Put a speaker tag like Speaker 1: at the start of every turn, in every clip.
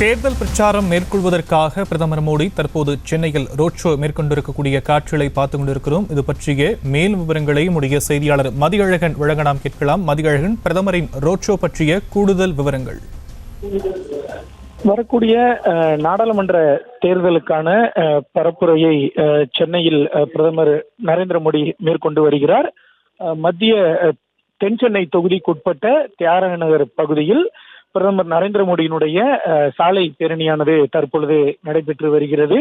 Speaker 1: தேர்தல் பிரச்சாரம் மேற்கொள்வதற்காக பிரதமர் மோடி தற்போது சென்னையில் ரோட் ஷோ மேற்கொண்டிருக்கக்கூடிய காட்சிகளை பார்த்துக் கொண்டிருக்கிறோம். இது பற்றிய மேலும் விவரங்களை உடைய செய்தியாளர் மதியழகன் வழங்க நாம் கேட்கலாம். மதியழகன், பிரதமரின் ரோட் ஷோ பற்றிய கூடுதல் விவரங்கள்.
Speaker 2: வரக்கூடிய நாடாளுமன்ற தேர்தலுக்கான பரப்புரையை சென்னையில் பிரதமர் நரேந்திர மோடி மேற்கொண்டு வருகிறார். மத்திய தென் சென்னை தொகுதிக்குட்பட்ட தியாகராய நகர் பகுதியில் பிரதமர் நரேந்திர மோடியினுடைய சாலை பேரணியானது தற்பொழுது நடைபெற்று வருகிறது.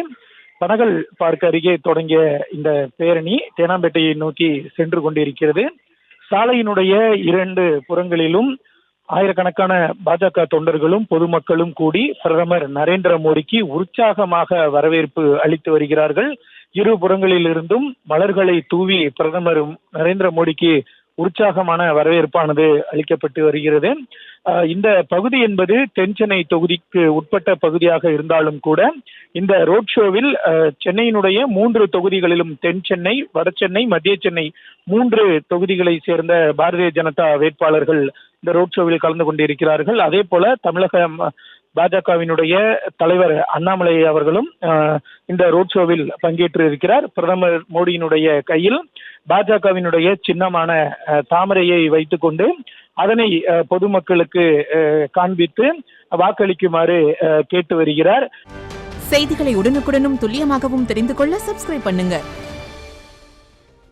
Speaker 2: பனகல் பார்க் அருகே தொடங்கிய இந்த பேரணி தேனாம்பேட்டையை நோக்கி சென்று கொண்டிருக்கிறது. சாலையினுடைய இரண்டு புறங்களிலும் ஆயிரக்கணக்கான பாஜக தொண்டர்களும் பொதுமக்களும் கூடி பிரதமர் நரேந்திர மோடிக்கு உற்சாகமாக வரவேற்பு அளித்து வருகிறார்கள். இரு புறங்களில் இருந்தும் மலர்களை தூவி பிரதமர் நரேந்திர மோடிக்கு உற்சாகமான வரவேற்பானது அளிக்கப்பட்டு வருகிறது. இந்த பகுதி என்பது தென் சென்னை தொகுதிக்கு உட்பட்ட பகுதியாக இருந்தாலும் கூட இந்த ரோட் ஷோவில் சென்னையினுடைய 3 தொகுதிகளிலும் தென் சென்னை, வட சென்னை, மத்திய சென்னை 3 தொகுதிகளை சேர்ந்த பாரதிய ஜனதா வேட்பாளர்கள் இந்த ரோட் ஷோவில் கலந்து கொண்டிருக்கிறார்கள். அதே போல தமிழக பாஜகவினுடைய தலைவர் அண்ணாமலை அவர்களும் இந்த ரோட் ஷோவில் பங்கேற்று இருக்கிறார். பிரதமர் மோடியினுடைய கையில் பாஜகவினுடைய சின்னமான தாமரையை வைத்துக் கொண்டு அதனை பொதுமக்களுக்கு காண்பித்து வாக்களிக்குமாறு கேட்டு வருகிறார்.
Speaker 3: செய்திகளை உடனுக்குடனும் துல்லியமாகவும் தெரிந்து கொள்ள சப்ஸ்கிரைப் பண்ணுங்க.